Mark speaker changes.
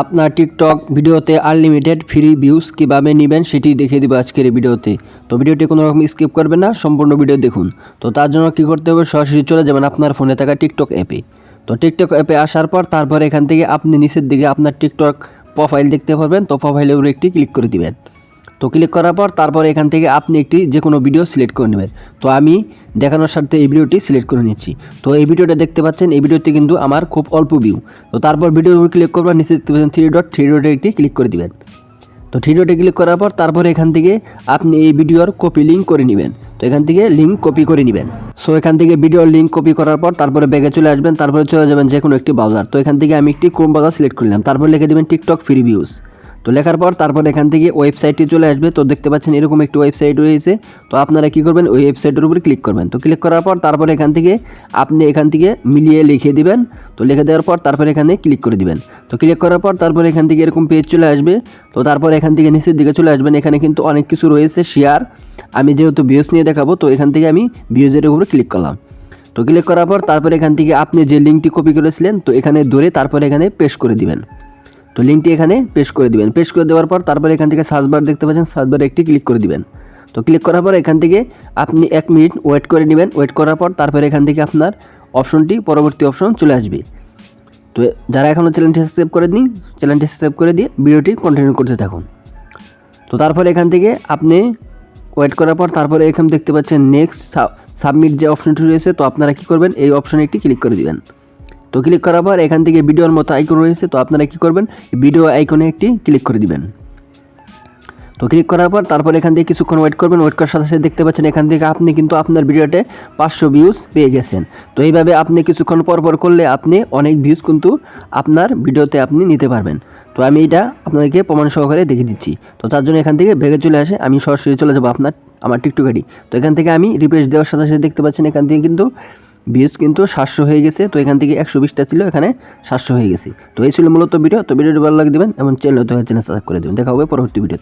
Speaker 1: আপনার টিকটক ভিডিওতে unlimited free views কীভাবে নেবেন সেটি দেখিয়ে দেবো আজকের এই ভিডিওতে। তো ভিডিওটি কোনো রকম স্কিপ করবেন না, সম্পূর্ণ ভিডিও দেখুন। তো তার জন্য কী করতে হবে, সরাসরি চলে যাবেন আপনার ফোনে থাকা টিকটক অ্যাপে। তো টিকটক অ্যাপে আসার পর তারপর এখান থেকে আপনি নিচের দিকে আপনার টিকটক প্রোফাইল দেখতে পারবেন। তো প্রোফাইলের উপরে একটি ক্লিক করে দিবেন। তো ক্লিক করার পর তারপর এখান থেকে আপনি একটি যে কোনো ভিডিও সিলেক্ট করে নেবেন। তো আমি দেখানোর সাথে এই ভিডিওটি সিলেক্ট করে নিচ্ছি। তো এই ভিডিওটা দেখতে পাচ্ছেন, এই ভিডিওতে কিন্তু আমার খুব অল্প ভিউ। তো তারপর ভিডিওর উপর ক্লিক করবেন, নিচে দেখতে পাচ্ছেন থ্রি ডটে একটি ক্লিক করে দিবেন। তো থ্রি ডটে ক্লিক করার পর তারপর এখান থেকে আপনি এই ভিডিওর কপি লিঙ্ক করে নেবেন। তো এখান থেকে লিঙ্ক কপি করে নেবেন। সো এখান থেকে ভিডিওর লিঙ্ক কপি করার পর তারপরে ব্যাগে চলে আসবেন, তারপরে চলে যাবেন যে কোনো একটি ব্রাউজার। তো এখান থেকে আমি একটি ক্রোম ব্রাউজার সিলেক্ট করলাম, তারপর লিখে দেবেন টিকটক ফ্রি ভিউজ। তো লেখার পর তারপর এখান থেকে ওয়েবসাইটটি চলে আসবে। তো দেখতে পাচ্ছেন এরকম একটি ওয়েবসাইট রয়েছে। তো আপনারা কী করবেন, ওই ওয়েবসাইটের উপরে ক্লিক করবেন। তো ক্লিক করার পর তারপরে এখান থেকে আপনি এখান থেকে মিলিয়ে লিখে দিবেন। তো লিখে দেওয়ার পর তারপরে এখানে ক্লিক করে দিবেন। তো ক্লিক করার পর তারপরে এখান থেকে এরকম পেজ চলে আসবে। তো তারপর এখান থেকে নিচের দিকে চলে আসবেন, এখানে কিন্তু অনেক কিছু রয়েছে শেয়ার। আমি যেহেতু ভিউজ নিয়ে দেখাবো, তো এখান থেকে আমি ভিউজের উপরে ক্লিক করলাম। তো ক্লিক করার পর তারপরে এখান থেকে আপনি যে লিঙ্কটি কপি করেছিলেন, তো এখানে ধরে তারপরে এখানে পেস্ট করে দিবেন। তো লিঙ্কটি এখানে পেস্ট করে দিবেন। পেস্ট করে দেওয়ার পর তারপরে এখান থেকে সার্চ বার দেখতে পাচ্ছেন, সার্চ বারে একটি ক্লিক করে দিবেন। তো ক্লিক করার পর এখান থেকে আপনি 1 মিনিট ওয়েট করে নেবেন। ওয়েট করার পর তারপরে এখান থেকে আপনার অপশনটি পরবর্তী অপশন চলে আসবে। তো যারা এখনও চ্যানেলটি সাবস্ক্রাইব করে দিন, চ্যানেলটি সাবস্ক্রাইব করে দিয়ে ভিডিওটি কন্টিনিউ করতে থাকুন। তো তারপরে এখান থেকে আপনি ওয়েট করার পর তারপরে এখানে দেখতে পাচ্ছেন নেক্সট সাবমিট যে অপশনটি রয়েছে। তো আপনারা কী করবেন, এই অপশনে একটি ক্লিক করে দিবেন। তো ক্লিক করার পর এখান থেকে ভিডিওর মতো আইকন রয়েছে। তো আপনারা কী করবেন, ভিডিও আইকনে একটি ক্লিক করে দিবেন। তো ক্লিক করার পর তারপর এখান থেকে কিছুক্ষণ ওয়েট করবেন। ওয়েট করার সাথে সাথে দেখতে পাচ্ছেন এখান থেকে আপনি কিন্তু আপনার ভিডিওতে 500 ভিউজ পেয়ে গেছেন। তো এইভাবে আপনি কিছুক্ষণ পর করলে আপনি অনেক ভিউজ কিন্তু আপনার ভিডিওতে আপনি নিতে পারবেন। তো আমি এটা আপনাদেরকে প্রমাণ সহকারে দেখিয়ে দিচ্ছি। তো তার জন্য এখান থেকে ব্যাগে চলে আসে, আমি সরাসরি চলে যাবো আমার টিকটক আইডি। তো এখান থেকে আমি রিফ্রেশ দেওয়ার সাথে সাথে দেখতে পাচ্ছেন এখান থেকে কিন্তু ভিউজ কিন্তু 700 হয়ে গেছে। তো এখান থেকে 120টা ছিল, এখানে 700 হয়ে গেছে। তো এই ছিল মূলত ভিডিও। তো ভিডিওটি ভালো লাগে দেবেন এবং চ্যানেল সাবস্ক্রাইব করে দেবেন। দেখা হবে পরবর্তী ভিডিওতে।